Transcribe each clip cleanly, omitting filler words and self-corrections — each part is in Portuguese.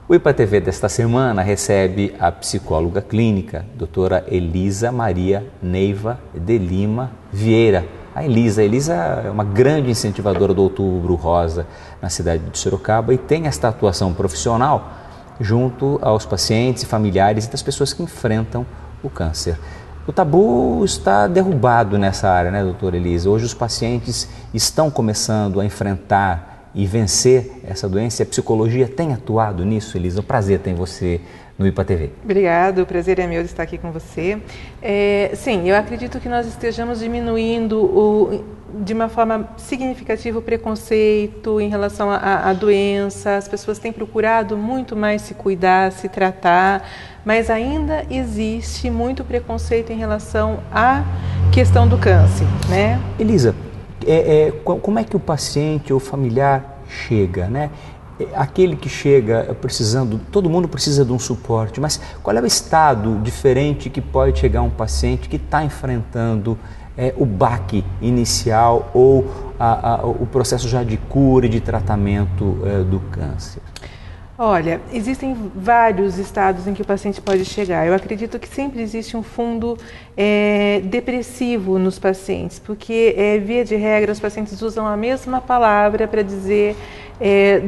O IPA-TV desta semana recebe a psicóloga clínica, doutora Elisa Maria Neiva de Lima Vieira. A Elisa é uma grande incentivadora do Outubro Rosa na cidade de Sorocaba e tem esta atuação profissional junto aos pacientes e familiares e das pessoas que enfrentam o câncer. O tabu está derrubado nessa área, né, doutora Elisa? Hoje os pacientes estão começando a enfrentar e vencer essa doença. A psicologia tem atuado nisso, Elisa? É um prazer ter você no IPA-TV. Obrigada, o prazer é meu de estar aqui com você. Sim, eu acredito que nós estejamos diminuindo de uma forma significativa o preconceito em relação à doença. As pessoas têm procurado muito mais se cuidar, se tratar, mas ainda existe muito preconceito em relação à questão do câncer, né? Elisa, como é que o paciente ou familiar chega, né? Aquele que chega precisando, todo mundo precisa de um suporte, mas qual é o estado diferente que pode chegar um paciente que está enfrentando o baque inicial ou o processo já de cura e de tratamento do câncer? Olha, existem vários estados em que o paciente pode chegar. Eu acredito que sempre existe um fundo depressivo nos pacientes, porque, via de regra, os pacientes usam a mesma palavra para dizer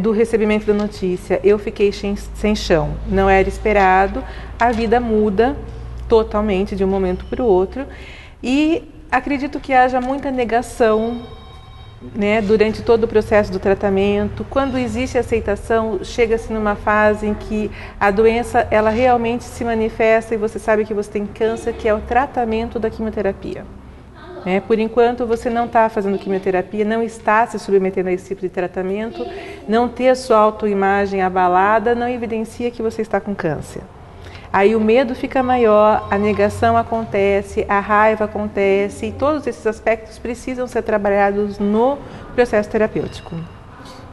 do recebimento da notícia: eu fiquei sem chão, não era esperado, a vida muda totalmente de um momento para o outro e acredito que haja muita negação, né, durante todo o processo do tratamento. Quando existe aceitação, chega-se numa fase em que a doença ela realmente se manifesta e você sabe que você tem câncer, que é o tratamento da quimioterapia. Por enquanto você não está fazendo quimioterapia, não está se submetendo a esse tipo de tratamento, não ter a sua autoimagem abalada não evidencia que você está com câncer. Aí o medo fica maior, a negação acontece, a raiva acontece e todos esses aspectos precisam ser trabalhados no processo terapêutico.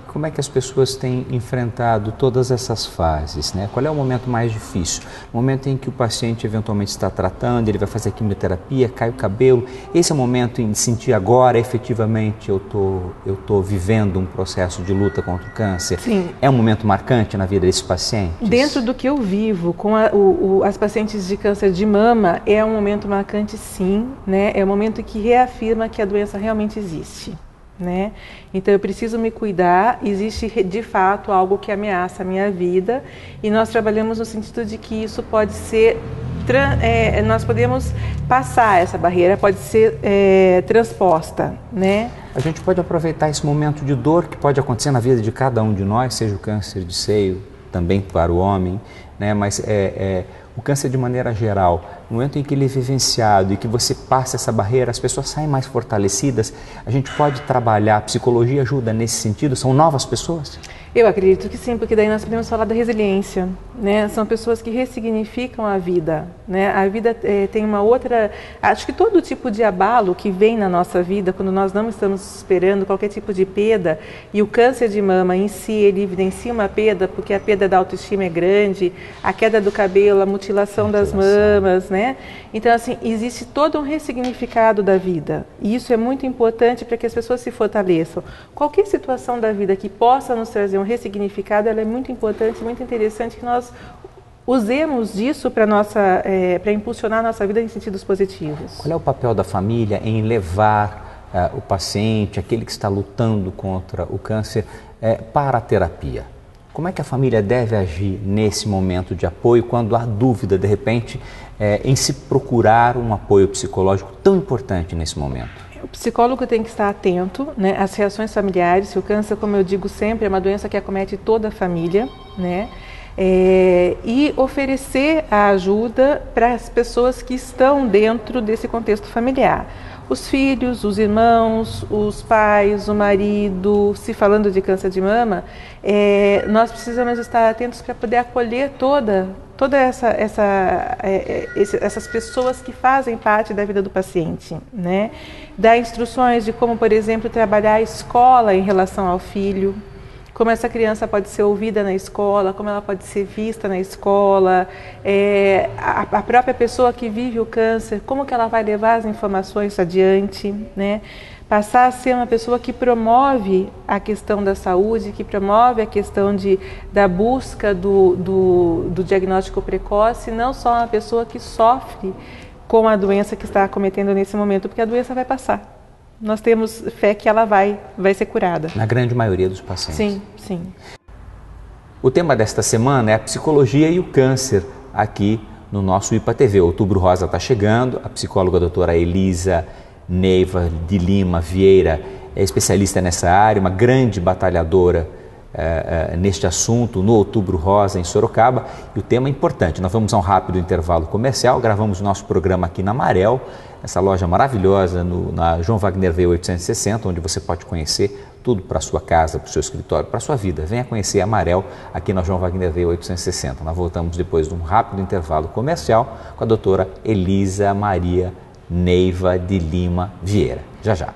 Como é que as pessoas têm enfrentado todas essas fases, né? Qual é o momento mais difícil? O momento em que o paciente eventualmente está tratando, ele vai fazer quimioterapia, cai o cabelo. Esse é o momento em sentir agora, efetivamente, eu tô vivendo um processo de luta contra o câncer. Sim. É um momento marcante na vida desses pacientes? Dentro do que eu vivo com as pacientes de câncer de mama, é um momento marcante, sim, né? É um momento que reafirma que a doença realmente existe, né? Então eu preciso me cuidar, existe de fato algo que ameaça a minha vida e nós trabalhamos no sentido de que isso pode ser, nós podemos passar essa barreira, pode ser transposta, né? A gente pode aproveitar esse momento de dor que pode acontecer na vida de cada um de nós, seja o câncer de seio, também para o homem, né? Mas o câncer de maneira geral, no momento em que ele é vivenciado e que você passa essa barreira, as pessoas saem mais fortalecidas. A gente pode trabalhar, a psicologia ajuda nesse sentido? São novas pessoas? Eu acredito que sim, porque daí nós podemos falar da resiliência, né? São pessoas que ressignificam a vida, né? A vida tem uma outra... Acho que todo tipo de abalo que vem na nossa vida, quando nós não estamos esperando qualquer tipo de perda, e o câncer de mama em si, ele evidencia uma perda, porque a perda da autoestima é grande, a queda do cabelo, a mutilação das mamas, né? Então, assim, existe todo um ressignificado da vida, e isso é muito importante para que as pessoas se fortaleçam. Qualquer situação da vida que possa nos trazer um ressignificado, ela é muito importante, muito interessante que nós usemos disso para impulsionar a nossa vida em sentidos positivos. Qual é o papel da família em levar o paciente, aquele que está lutando contra o câncer, para a terapia? Como é que a família deve agir nesse momento de apoio, quando há dúvida, de repente, em se procurar um apoio psicológico tão importante nesse momento? O psicólogo tem que estar atento, né, às reações familiares. O câncer, como eu digo sempre, é uma doença que acomete toda a família, né? E oferecer a ajuda para as pessoas que estão dentro desse contexto familiar. Os filhos, os irmãos, os pais, o marido. Se falando de câncer de mama, nós precisamos estar atentos para poder acolher todas essas pessoas que fazem parte da vida do paciente, né? Dar instruções de como, por exemplo, trabalhar a escola em relação ao filho, como essa criança pode ser ouvida na escola, como ela pode ser vista na escola, a própria pessoa que vive o câncer, como que ela vai levar as informações adiante, né? Passar a ser uma pessoa que promove a questão da saúde, que promove a questão da busca do diagnóstico precoce, não só uma pessoa que sofre com a doença que está acometendo nesse momento, porque a doença vai passar. Nós temos fé que ela vai ser curada. Na grande maioria dos pacientes. Sim, sim. O tema desta semana é a psicologia e o câncer aqui no nosso IPA TV. Outubro Rosa está chegando, a psicóloga doutora Elisa Neiva de Lima Vieira é especialista nessa área, uma grande batalhadora neste assunto no Outubro Rosa em Sorocaba, e o tema é importante. Nós vamos a um rápido intervalo comercial, gravamos o nosso programa aqui na Marel, essa loja maravilhosa na João Wagner Veia 860, onde você pode conhecer tudo para a sua casa, para o seu escritório, para a sua vida. Venha conhecer a Marel aqui na João Wagner Veia 860. Nós voltamos depois de um rápido intervalo comercial com a doutora Elisa Maria Neiva de Lima Vieira. Já já.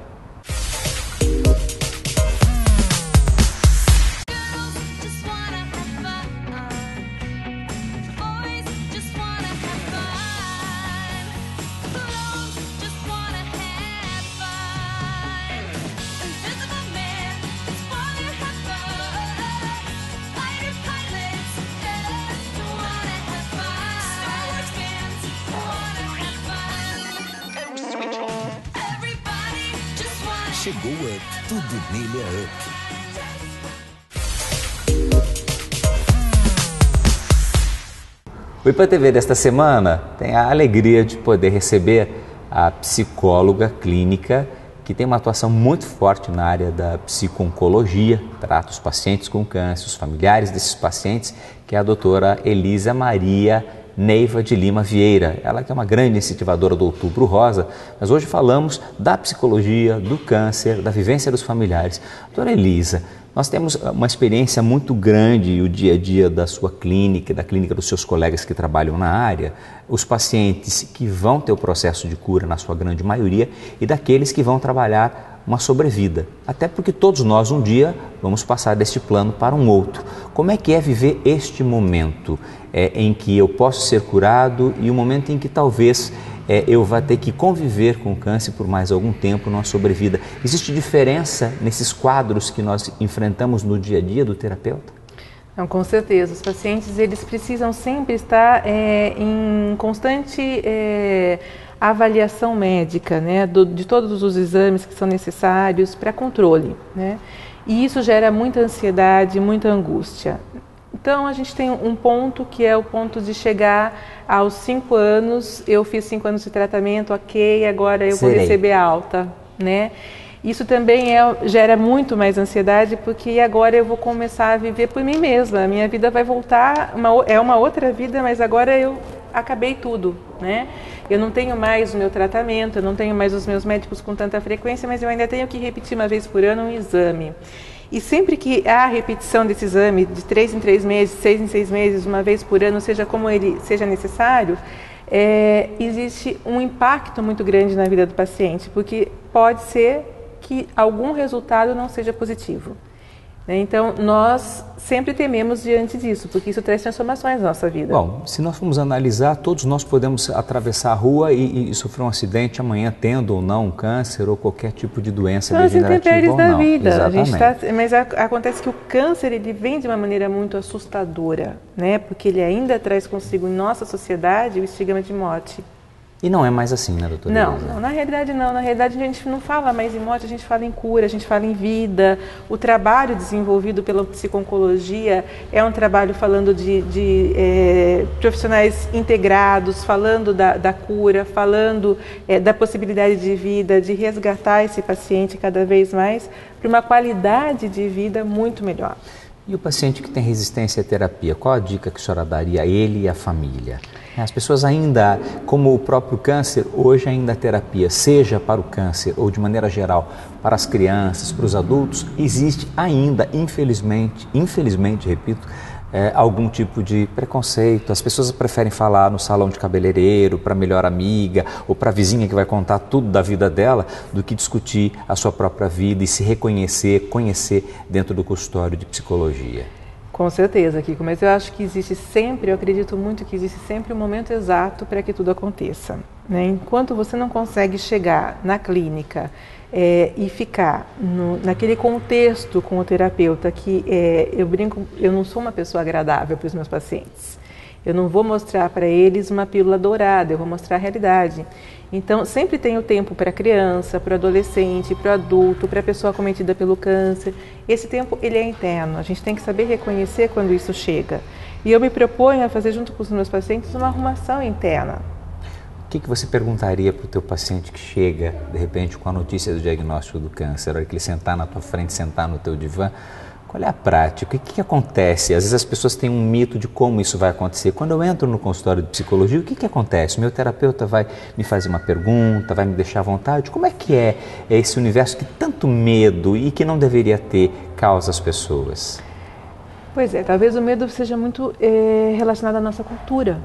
Chegou o Up, tudo nele é Up. O IPA TV desta semana tem a alegria de poder receber a psicóloga clínica que tem uma atuação muito forte na área da psico-oncologia, trata os pacientes com câncer, os familiares desses pacientes, que é a doutora Elisa Maria Neiva de Lima Vieira. Ela que é uma grande incentivadora do Outubro Rosa, mas hoje falamos da psicologia, do câncer, da vivência dos familiares. Doutora Elisa, nós temos uma experiência muito grande e o dia a dia da sua clínica, da clínica dos seus colegas que trabalham na área, os pacientes que vão ter o processo de cura na sua grande maioria e daqueles que vão trabalhar uma sobrevida. Até porque todos nós um dia vamos passar deste plano para um outro. Como é que é viver este momento em que eu posso ser curado e o momento em que talvez eu vá ter que conviver com o câncer por mais algum tempo numa sobrevida? Existe diferença nesses quadros que nós enfrentamos no dia a dia do terapeuta? Não, com certeza. Os pacientes eles precisam sempre estar em constante avaliação médica, né, de todos os exames que são necessários para controle, né? E isso gera muita ansiedade, muita angústia. Então a gente tem um ponto que é o ponto de chegar aos 5 anos, eu fiz 5 anos de tratamento, ok, agora eu vou receber alta, né? Isso também gera muito mais ansiedade, porque agora eu vou começar a viver por mim mesma, a minha vida vai voltar, é uma outra vida, mas agora eu acabei tudo, né? Eu não tenho mais o meu tratamento, eu não tenho mais os meus médicos com tanta frequência, mas eu ainda tenho que repetir uma vez por ano um exame. E sempre que há repetição desse exame, de 3 em 3 meses, 6 em 6 meses, uma vez por ano, seja como ele seja necessário, existe um impacto muito grande na vida do paciente, porque pode ser que algum resultado não seja positivo. Então, nós sempre tememos diante disso, porque isso traz transformações na nossa vida. Bom, se nós formos analisar, todos nós podemos atravessar a rua e sofrer um acidente amanhã, tendo ou não um câncer ou qualquer tipo de doença degenerativa ou não. Da vida. Exatamente. Mas acontece que o câncer ele vem de uma maneira muito assustadora, né? Porque ele ainda traz consigo em nossa sociedade o estigma de morte. E não é mais assim, né, doutora? Não, na realidade não. Na realidade a gente não fala mais em morte, a gente fala em cura, a gente fala em vida. O trabalho desenvolvido pela psico-oncologia é um trabalho falando de profissionais integrados, falando da cura, falando da possibilidade de vida, de resgatar esse paciente cada vez mais para uma qualidade de vida muito melhor. E o paciente que tem resistência à terapia, qual a dica que a senhora daria a ele e à família? As pessoas ainda, como o próprio câncer, hoje ainda a terapia, seja para o câncer ou de maneira geral para as crianças, para os adultos, existe ainda, infelizmente, repito, algum tipo de preconceito. As pessoas preferem falar no salão de cabeleireiro, para a melhor amiga ou para a vizinha que vai contar tudo da vida dela, do que discutir a sua própria vida e se reconhecer, conhecer dentro do consultório de psicologia. Com certeza, Kiko, mas eu acho que existe sempre, eu acredito muito que existe sempre um momento exato para que tudo aconteça, né? Enquanto você não consegue chegar na clínica e ficar naquele contexto com o terapeuta que eu brinco, eu não sou uma pessoa agradável para os meus pacientes. Eu não vou mostrar para eles uma pílula dourada, eu vou mostrar a realidade. Então, sempre tenho tempo para a criança, para o adolescente, para o adulto, para a pessoa acometida pelo câncer. Esse tempo, ele é interno. A gente tem que saber reconhecer quando isso chega. E eu me proponho a fazer, junto com os meus pacientes, uma arrumação interna. O que você perguntaria para o teu paciente que chega, de repente, com a notícia do diagnóstico do câncer, a hora que ele sentar na tua frente, sentar no teu divã? Qual é a prática? O que acontece? Às vezes as pessoas têm um mito de como isso vai acontecer. Quando eu entro no consultório de psicologia, o que acontece? O meu terapeuta vai me fazer uma pergunta, vai me deixar à vontade? Como é que é esse universo que tanto medo e que não deveria ter causa às pessoas? Pois é, talvez o medo seja muito relacionado à nossa cultura,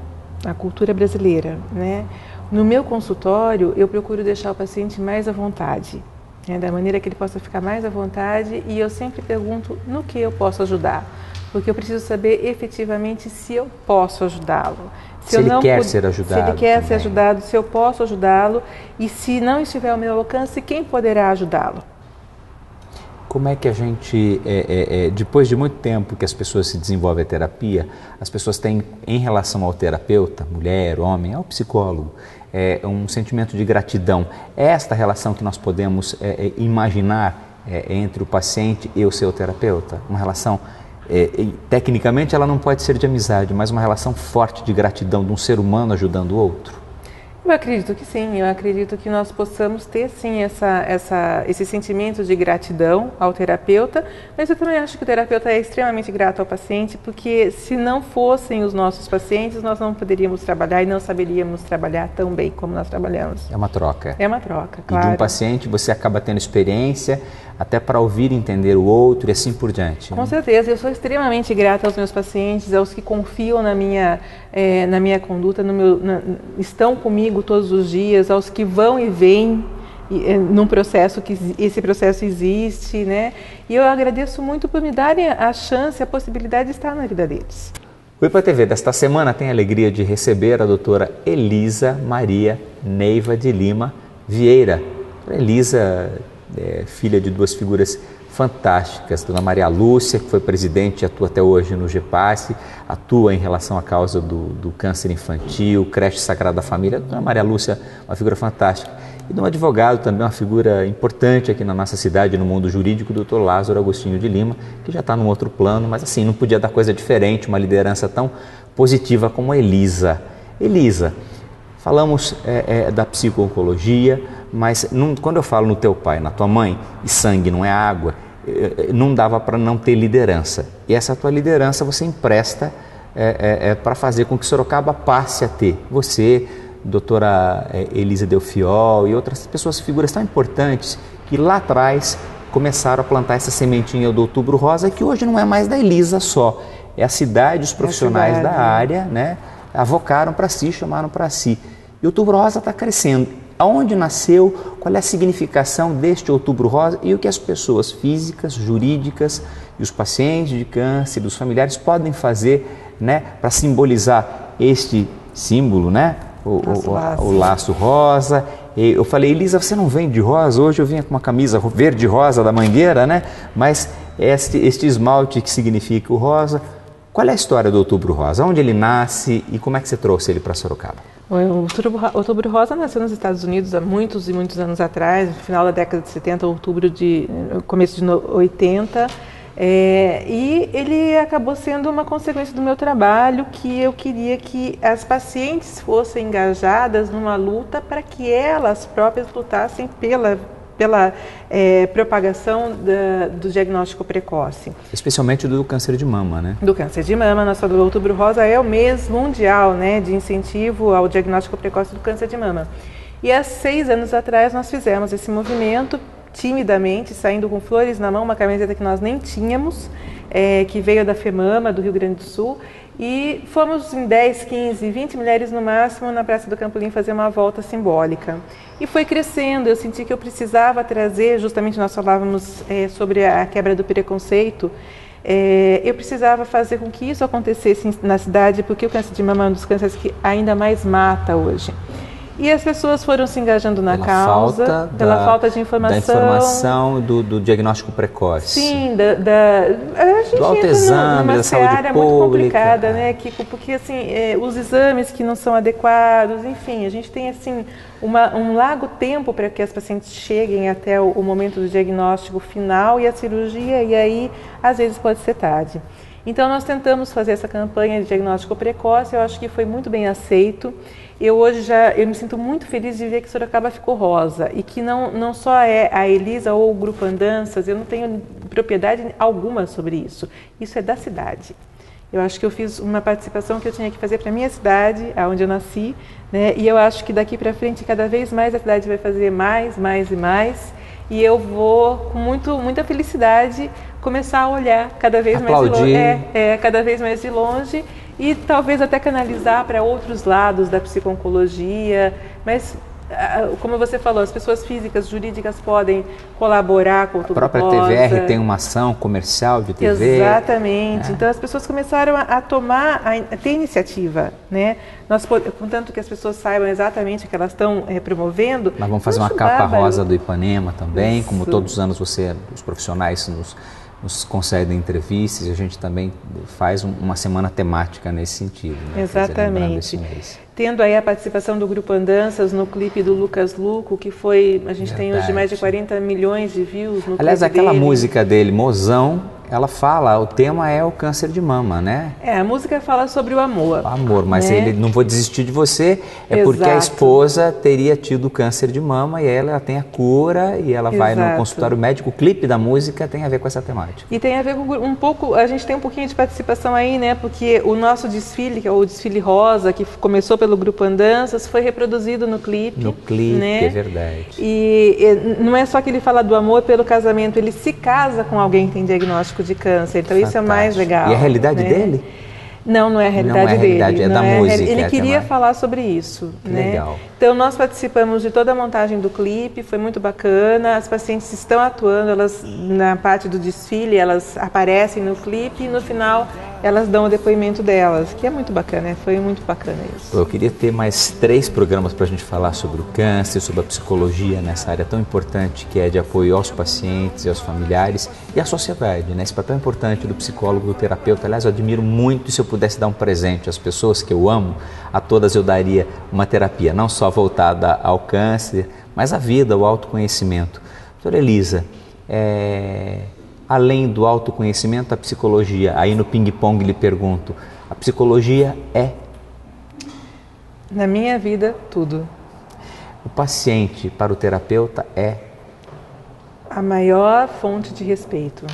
à cultura brasileira, né? No meu consultório, eu procuro deixar o paciente mais à vontade. Da maneira que ele possa ficar mais à vontade, e eu sempre pergunto no que eu posso ajudar, porque eu preciso saber efetivamente se eu posso ajudá-lo. Se ele quer ser ajudado. Se ele quer ser ajudado, se eu posso ajudá-lo, e se não estiver ao meu alcance, quem poderá ajudá-lo? Como é que a gente, depois de muito tempo que as pessoas se desenvolvem a terapia, as pessoas têm, em relação ao terapeuta, mulher, homem, ao psicólogo, um sentimento de gratidão? É esta relação que nós podemos imaginar entre o paciente e o seu terapeuta? Uma relação, tecnicamente ela não pode ser de amizade, mas uma relação forte de gratidão de um ser humano ajudando o outro? Eu acredito que sim, eu acredito que nós possamos ter sim esse sentimento de gratidão ao terapeuta, mas eu também acho que o terapeuta é extremamente grato ao paciente, porque se não fossem os nossos pacientes, nós não poderíamos trabalhar e não saberíamos trabalhar tão bem como nós trabalhamos. É uma troca. É uma troca, claro. E de um paciente você acaba tendo experiência até para ouvir e entender o outro e assim por diante. Com certeza, eu sou extremamente grata aos meus pacientes, aos que confiam na minha conduta, estão comigo todos os dias, aos que vão e vêm num processo que esse processo existe, né? E eu agradeço muito por me darem a chance, a possibilidade de estar na vida deles. O IPA TV desta semana tem a alegria de receber a doutora Elisa Maria Neiva de Lima Vieira. A Elisa filha de duas figuras fantásticas, Dona Maria Lúcia, que foi presidente e atua até hoje no GEPASSE, atua em relação à causa do câncer infantil, creche Sagrada Família. Dona Maria Lúcia, uma figura fantástica. E de um advogado também, uma figura importante aqui na nossa cidade, no mundo jurídico, o Dr. Lázaro Agostinho de Lima, que já está num outro plano, mas assim, não podia dar coisa diferente, uma liderança tão positiva como a Elisa. Elisa, falamos da psico-oncologia, mas quando eu falo no teu pai, na tua mãe, e sangue não é água, não dava para não ter liderança. E essa tua liderança você empresta para fazer com que Sorocaba passe a ter. Você, doutora Elisa Delfiol e outras pessoas, figuras tão importantes que lá atrás começaram a plantar essa sementinha do Outubro Rosa, que hoje não é mais da Elisa só. É a cidade, os profissionais da área, né, avocaram para si, chamaram para si. E o Outubro Rosa está crescendo. Aonde nasceu, qual é a significação deste Outubro Rosa e o que as pessoas físicas, jurídicas e os pacientes de câncer, dos familiares podem fazer, né, para simbolizar este símbolo, né, o laço rosa. Eu falei, Elisa, você não vem de rosa? Hoje eu vim com uma camisa verde rosa da Mangueira, né, mas este esmalte que significa o rosa. Qual é a história do Outubro Rosa? Onde ele nasce e como é que você trouxe ele para Sorocaba? O Outubro Rosa nasceu nos Estados Unidos há muitos e muitos anos atrás, no final da década de 70, começo de 80, e ele acabou sendo uma consequência do meu trabalho, que eu queria que as pacientes fossem engajadas numa luta para que elas próprias lutassem pela propagação do diagnóstico precoce. Especialmente do câncer de mama, né? Do câncer de mama. Nosso Outubro Rosa é o mês mundial, né, de incentivo ao diagnóstico precoce do câncer de mama. E há 6 anos atrás nós fizemos esse movimento timidamente, saindo com flores na mão, uma camiseta que nós nem tínhamos, que veio da FEMAMA, do Rio Grande do Sul, e fomos em 10, 15, 20 mulheres no máximo na Praça do Campolim fazer uma volta simbólica. E foi crescendo, eu senti que eu precisava trazer, justamente nós falávamos sobre a quebra do preconceito, eu precisava fazer com que isso acontecesse na cidade, porque o câncer de mama é um dos cânceres que ainda mais mata hoje. E as pessoas foram se engajando na causa, pela falta de informação. Da informação do diagnóstico precoce. Sim, a gente do autoexame, da saúde pública. Muito complicada, né, Kiko? Porque assim, os exames que não são adequados, enfim, a gente tem assim um largo tempo para que as pacientes cheguem até o momento do diagnóstico final e a cirurgia, e aí às vezes pode ser tarde. Então nós tentamos fazer essa campanha de diagnóstico precoce, eu acho que foi muito bem aceito. Eu me sinto muito feliz de ver que Sorocaba ficou rosa e que não só é a Elisa ou o Grupo Andanças, eu não tenho propriedade alguma sobre isso. Isso é da cidade. Eu acho que eu fiz uma participação que eu tinha que fazer para a minha cidade, onde eu nasci, né? E eu acho que daqui para frente, cada vez mais a cidade vai fazer mais e mais. E eu vou, com muita felicidade, começar a olhar cada vez mais de longe. Cada vez mais de longe. E talvez até canalizar para outros lados da psico-oncologia, mas como você falou, as pessoas físicas, jurídicas podem colaborar com o Tudo A própria TVR tem uma ação comercial de TV. Exatamente. Então as pessoas começaram a ter iniciativa, né? Contanto que as pessoas saibam exatamente o que elas estão promovendo. Nós vamos fazer uma capa rosa do Ipanema também, isso. Como todos os anos os profissionais nos concedem entrevistas, e a gente também faz uma semana temática nesse sentido. Né? Exatamente. Tendo aí a participação do Grupo Andanças no clipe do Lucas Luco, que foi, a gente tem hoje mais de 40 milhões de views no Aliás, clipe aquela dele. música dele, Mozão, ela fala, o tema é o câncer de mama, né? A música fala sobre o amor. O amor, mas né? ele não vou desistir de você, porque a esposa teria tido câncer de mama e ela tem a cura e ela vai no consultório médico. O clipe da música tem a ver com essa temática. E tem a ver com um pouco, a gente tem um pouquinho de participação aí, né? Porque o nosso desfile, que é o desfile rosa, que começou pelo Grupo Andanças, foi reproduzido no clipe. No clipe, né? É verdade. E não é só que ele fala do amor pelo casamento, ele se casa com alguém que tem diagnóstico de câncer, então isso é mais legal. E a realidade né? dele? Não é a realidade dele. Não é a realidade, é da música. Ele queria falar sobre isso. Né? Legal. Então nós participamos de toda a montagem do clipe, foi muito bacana, as pacientes estão atuando, elas na parte do desfile, elas aparecem no clipe e no final elas dão o depoimento delas, que é muito bacana, foi muito bacana isso. Eu queria ter mais 3 programas para a gente falar sobre o câncer, sobre a psicologia nessa área tão importante que é de apoio aos pacientes e aos familiares e à sociedade, né? Esse papel importante do psicólogo, do terapeuta. Aliás, eu admiro muito, e se eu pudesse dar um presente às pessoas que eu amo, a todas eu daria uma terapia, não só voltada ao câncer, mas à vida, ao autoconhecimento. Doutora Elisa, além do autoconhecimento, a psicologia, aí no ping-pong lhe pergunto, a psicologia é? Na minha vida, tudo. O paciente para o terapeuta é? A maior fonte de respeito.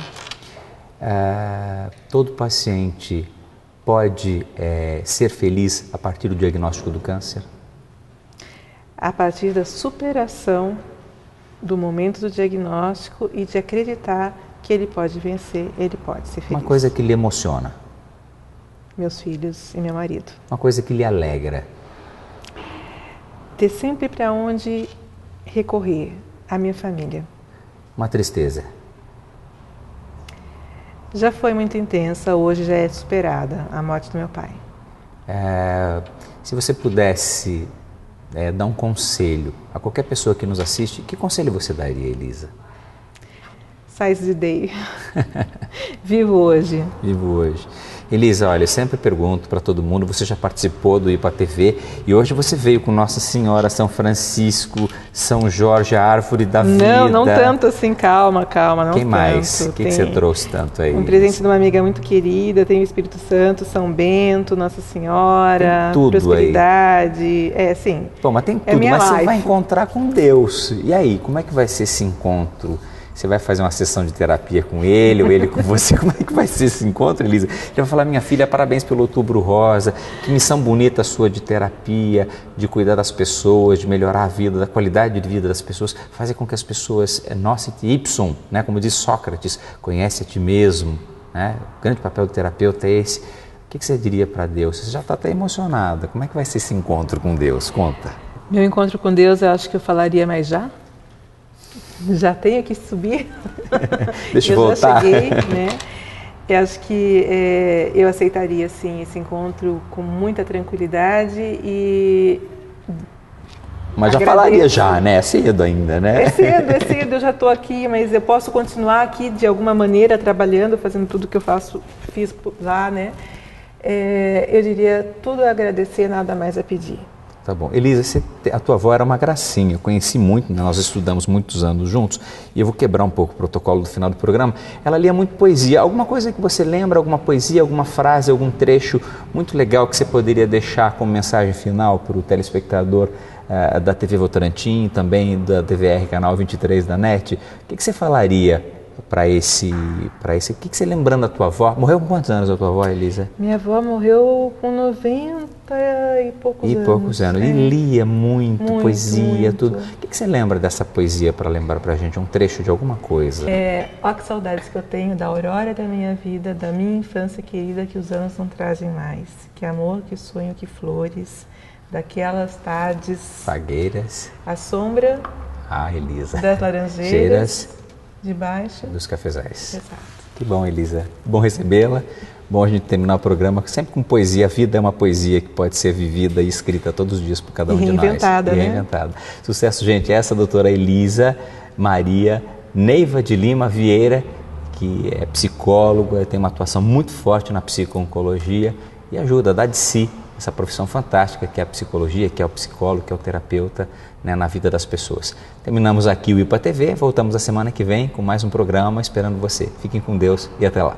Todo paciente pode ser feliz a partir do diagnóstico do câncer? A partir da superação do momento do diagnóstico e de acreditar que ele pode vencer, ele pode ser feliz. Uma coisa que lhe emociona? Meus filhos e meu marido. Uma coisa que lhe alegra? Ter sempre para onde recorrer, a minha família. Uma tristeza? Já foi muito intensa, hoje já é superada, a morte do meu pai. Se você pudesse dar um conselho a qualquer pessoa que nos assiste, que conselho você daria, Elisa? Seize the day. Vivo hoje. Vivo hoje. Elisa, olha, eu sempre pergunto para todo mundo, você já participou do IPA-TV e hoje você veio com Nossa Senhora, São Francisco, São Jorge, a árvore da vida. Não tanto assim, calma, não Quem tanto. mais? O que você trouxe tanto aí? Um presente de uma amiga muito querida, tem o Espírito Santo, São Bento, Nossa Senhora, tem tudo prosperidade, sim. Bom, mas tem tudo, mas você vai encontrar com Deus. E aí, como é que vai ser esse encontro Você vai fazer uma sessão de terapia com ele ou ele com você? Como é que vai ser esse encontro, Elisa? Ele vai falar, minha filha, parabéns pelo Outubro Rosa, que missão bonita sua de terapia, de cuidar das pessoas, de melhorar a vida, da qualidade de vida das pessoas, fazer com que as pessoas, noscite ipsum, né? Como diz Sócrates, conhece a ti mesmo, né? O grande papel do terapeuta é esse. O que você diria para Deus? Você já está até emocionada. Como é que vai ser esse encontro com Deus? Conta. Meu encontro com Deus, eu acho que eu falaria, mas já tenho que subir. Deixa eu voltar. Já cheguei, né? Eu acho que eu aceitaria, sim, esse encontro com muita tranquilidade e... Mas já falaria já, né? É cedo ainda, né? É cedo, eu já estou aqui, mas eu posso continuar aqui de alguma maneira, trabalhando, fazendo tudo que fiz lá, né? Eu diria tudo a agradecer, nada mais a pedir. Tá bom. Elisa, a tua avó era uma gracinha, eu conheci muito, né? Nós estudamos muitos anos juntos e eu vou quebrar um pouco o protocolo do final do programa. Ela lia muito poesia. Alguma coisa que você lembra, alguma poesia, alguma frase, algum trecho muito legal que você poderia deixar como mensagem final para o telespectador da TV Votorantim, também da TVR Canal 23 da NET? O que você falaria para esse... O que você lembrando da tua avó? Morreu com quantos anos a tua avó, Elisa? Minha avó morreu com 90 e poucos anos. E lia muito poesia, tudo. O que você lembra dessa poesia para lembrar para a gente? Um trecho de alguma coisa? Ó, que saudades que eu tenho da aurora da minha vida, da minha infância querida, que os anos não trazem mais. Que amor, que sonho, que flores, daquelas tardes... Fagueiras. A sombra... Elisa. Das laranjeiras. Debaixo dos cafezais. Exato. Que bom, Elisa. Bom recebê-la. Bom a gente terminar o programa sempre com poesia. A vida é uma poesia que pode ser vivida e escrita todos os dias por cada um de nós. Reinventada, né? Reinventada. Sucesso, gente. Essa é a doutora Elisa Maria Neiva de Lima Vieira, que é psicóloga, tem uma atuação muito forte na psico-oncologia e ajuda, dá de si essa profissão fantástica que é a psicologia, que é o psicólogo, que é o terapeuta, né, na vida das pessoas. Terminamos aqui o IPA TV, voltamos a semana que vem com mais um programa esperando você. Fiquem com Deus e até lá.